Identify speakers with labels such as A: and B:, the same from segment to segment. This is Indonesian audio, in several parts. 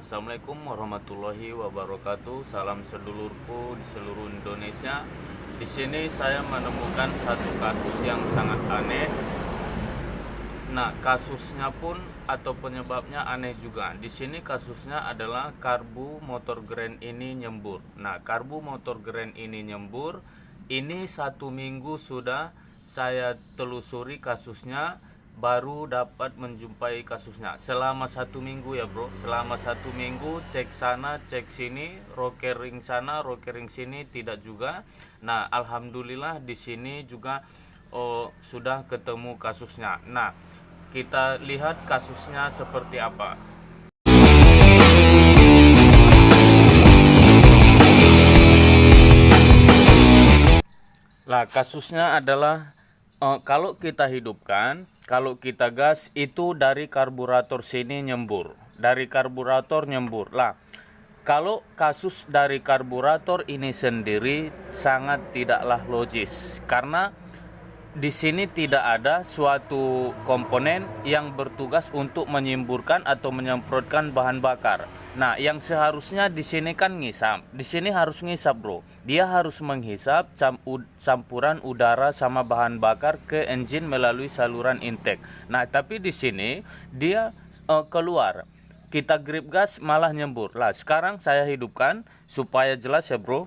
A: Assalamualaikum warahmatullahi wabarakatuh. Salam sedulurku di seluruh Indonesia. Di sini saya menemukan satu kasus yang sangat aneh. Nah, kasusnya pun atau penyebabnya aneh juga. Di sini kasusnya adalah karbu motor Grand ini nyembur. Nah, karbu motor Grand ini nyembur. Ini 1 minggu sudah saya telusuri kasusnya, baru dapat menjumpai kasusnya. Selama 1 minggu ya bro, selama 1 minggu cek sana cek sini, rokering sana rokering sini tidak juga. Nah, alhamdulillah di sini juga sudah ketemu kasusnya. Nah, kita lihat kasusnya seperti apa. Lah, kasusnya adalah kalau kita hidupkan, kalau kita gas itu dari karburator sini nyembur, dari karburator nyembur. Lah, kalau kasus dari karburator ini sendiri sangat tidaklah logis, karena di sini tidak ada suatu komponen yang bertugas untuk menyemburkan atau menyemprotkan bahan bakar. Nah, yang seharusnya di sini kan ngisap. Di sini harus ngisap, bro. Dia harus menghisap campuran udara sama bahan bakar ke engine melalui saluran intake. Nah, tapi di sini dia keluar. Kita grip gas malah nyembur. Lah, sekarang saya hidupkan supaya jelas ya, bro.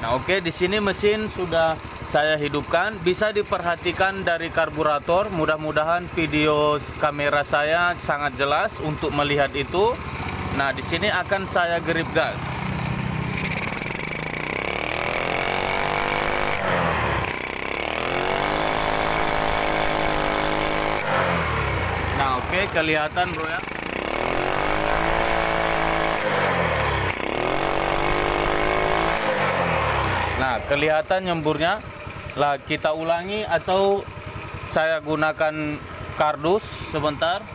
A: Nah, oke, di sini mesin sudah saya hidupkan. Bisa diperhatikan dari karburator. Mudah-mudahan video kamera saya sangat jelas untuk melihat itu. Nah, di sini akan saya grip gas. Nah, oke, kelihatan bro ya. Nah, kelihatan nyemburnya. Lah, kita ulangi atau saya gunakan kardus sebentar.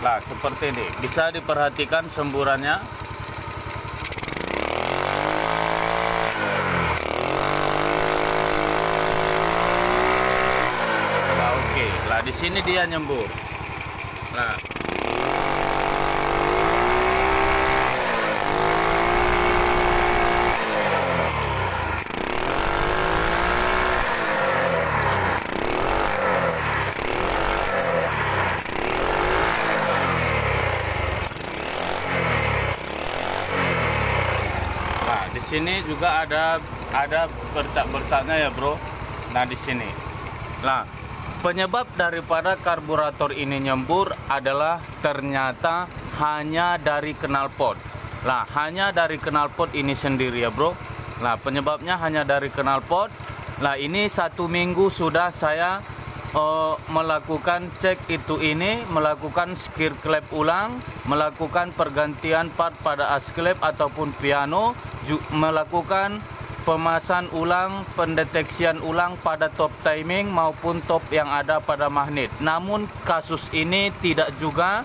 A: Lah, seperti ini. Bisa diperhatikan semburannya. Nah, di sini dia nyembur. Nah, di sini juga ada bercak-bercaknya ya, bro. Nah, di sini. Nah, penyebab daripada karburator ini nyembur adalah ternyata hanya dari knalpot. Lah, hanya dari knalpot ini sendiri ya, bro. Lah, penyebabnya hanya dari knalpot. Lah, ini 1 minggu sudah saya melakukan cek ini, melakukan skir klep ulang, melakukan pergantian part pada asklep ataupun piano, melakukan pemasan ulang, pendeteksian ulang pada top timing maupun top yang ada pada magnet. Namun kasus ini tidak juga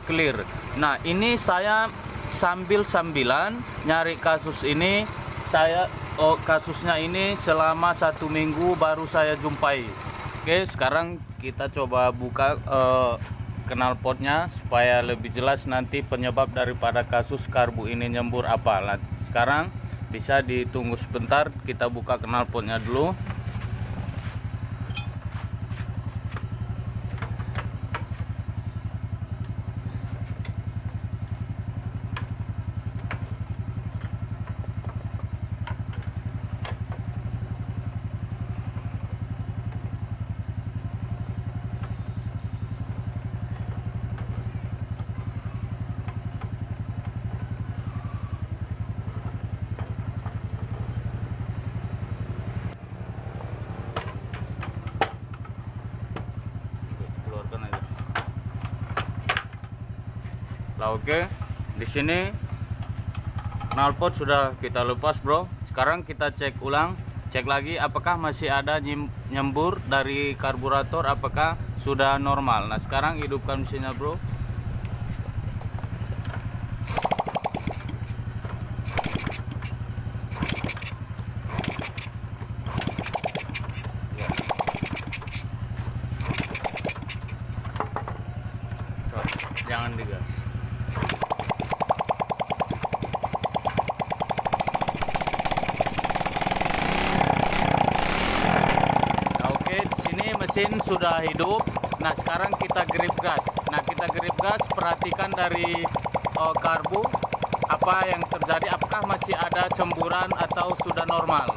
A: clear. Nah, ini saya sambil-sambilan nyari kasus ini. Kasusnya ini selama 1 minggu baru saya jumpai. Oke, sekarang kita coba buka knalpotnya supaya lebih jelas nanti penyebab daripada kasus karbu ini nyembur apa. Nah, sekarang bisa ditunggu sebentar, kita buka knalpotnya dulu. Lah, oke. Di sini knalpot sudah kita lepas, bro. Sekarang kita cek ulang Cek lagi apakah masih ada nyembur dari karburator, apakah sudah normal. Nah sekarang hidupkan mesinnya bro. Jangan digas. Nah, oke, di sini mesin sudah hidup. Nah, sekarang kita grip gas. Nah, kita grip gas, perhatikan dari karbu apa yang terjadi, apakah masih ada semburan atau sudah normal.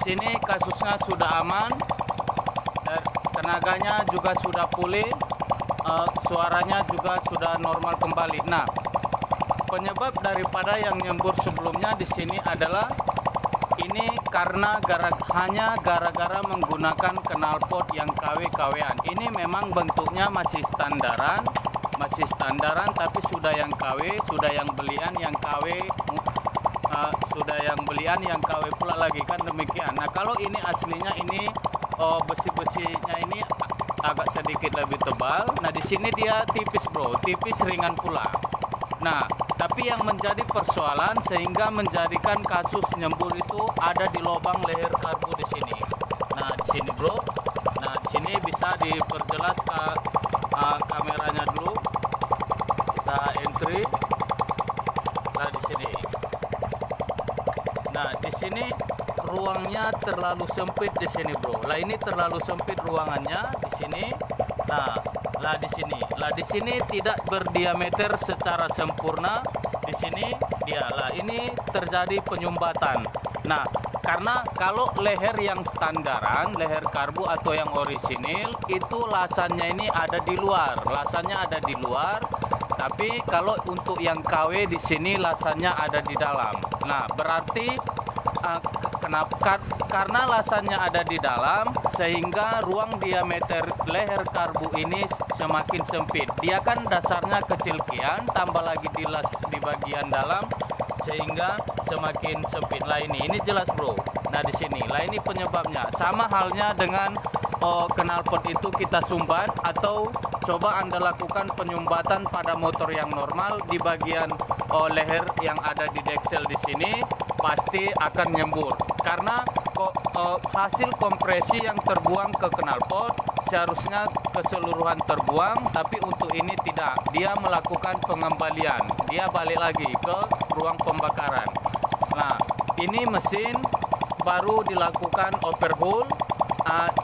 A: Sini kasusnya sudah aman, dan tenaganya juga sudah pulih, suaranya juga sudah normal kembali. Nah, penyebab daripada yang nyembur sebelumnya di sini adalah ini karena hanya gara-gara menggunakan knalpot yang KW-KW-an. Ini memang bentuknya masih standaran, tapi sudah yang KW, sudah yang belian yang KW. Sudah yang belian yang KW pula lagi, kan demikian. Nah kalau ini aslinya ini besi-besinya ini agak sedikit lebih tebal. Nah di sini dia tipis bro, tipis ringan pula. Nah tapi yang menjadi persoalan sehingga menjadikan kasus nyembur itu ada di lubang leher karbu di sini. Nah di sini bro, nah di sini bisa diperjelas kameranya dulu. Kita entry. Nah di sini. Nah, di sini ruangnya terlalu sempit di sini, bro. Lah ini terlalu sempit ruangannya di sini. Nah, lah di sini. Lah di sini tidak berdiameter secara sempurna. Di sini dia. Lah ini terjadi penyumbatan. Nah, karena kalau leher yang standaran, leher karbu atau yang orisinil itu lasannya ini ada di luar. Lasannya ada di luar. Tapi kalau untuk yang KW di sini lasannya ada di dalam. Nah, berarti kenapa? Karena lasannya ada di dalam sehingga ruang diameter leher karbu ini semakin sempit. Dia kan dasarnya kecil kian, tambah lagi di bagian dalam sehingga semakin sempit. Lah ini jelas bro. Nah di sini, lah ini penyebabnya. Sama halnya dengan knalpot itu kita sumbat atau coba Anda lakukan penyumbatan pada motor yang normal di bagian leher yang ada di deksel di sini pasti akan nyembur karena hasil kompresi yang terbuang ke knalpot seharusnya keseluruhan terbuang, tapi untuk ini tidak. Dia melakukan pengembalian, dia balik lagi ke ruang pembakaran. Nah ini mesin baru dilakukan overhaul.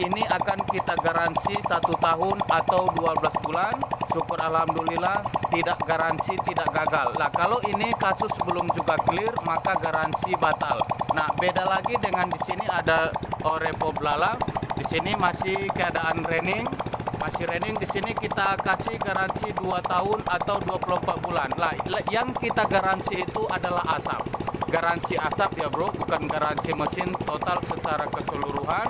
A: Ini akan kita garansi 1 tahun atau 12 bulan. Syukur alhamdulillah tidak garansi, tidak gagal. Nah kalau ini kasus belum juga clear maka garansi batal. Nah beda lagi dengan di sini ada repo belalang. Di sini masih keadaan running, masih running. Di sini kita kasih garansi 2 tahun atau 24 bulan. Lah yang kita garansi itu adalah asap. Garansi asap ya bro, bukan garansi mesin total secara keseluruhan.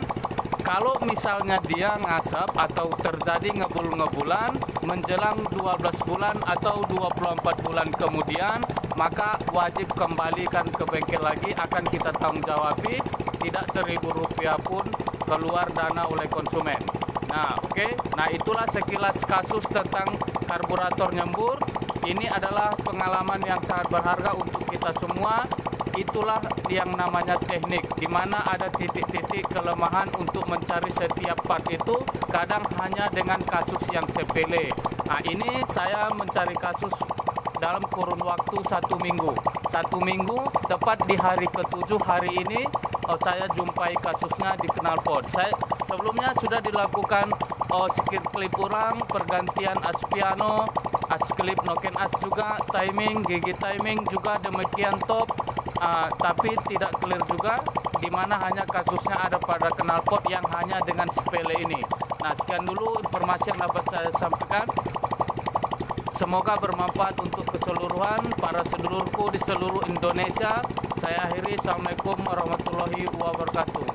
A: Kalau misalnya dia ngasap atau terjadi ngebul-ngebulan menjelang 12 bulan atau 24 bulan kemudian, maka wajib kembalikan ke bengkel lagi, akan kita tanggung jawabi, tidak Rp1.000 pun keluar dana oleh konsumen. Nah oke. Nah itulah sekilas kasus tentang karburator nyembur. Ini adalah pengalaman yang sangat berharga untuk kita semua. Itulah yang namanya teknik, di mana ada titik-titik kelemahan untuk mencari setiap part itu kadang hanya dengan kasus yang sepele. Nah ini saya mencari kasus dalam kurun waktu 1 minggu. 1 minggu tepat di hari ke-7 hari ini saya jumpai kasusnya di knalpot. Saya sebelumnya sudah dilakukan skid clip ulang, pergantian as piano, as clip noken as juga, timing, gigi timing juga demikian top. Tapi tidak clear juga, di mana hanya kasusnya ada pada knalpot yang hanya dengan sepele ini. Nah sekian dulu informasi yang dapat saya sampaikan. Semoga bermanfaat untuk keseluruhan para sedulurku di seluruh Indonesia. Saya akhiri, assalamualaikum warahmatullahi wabarakatuh.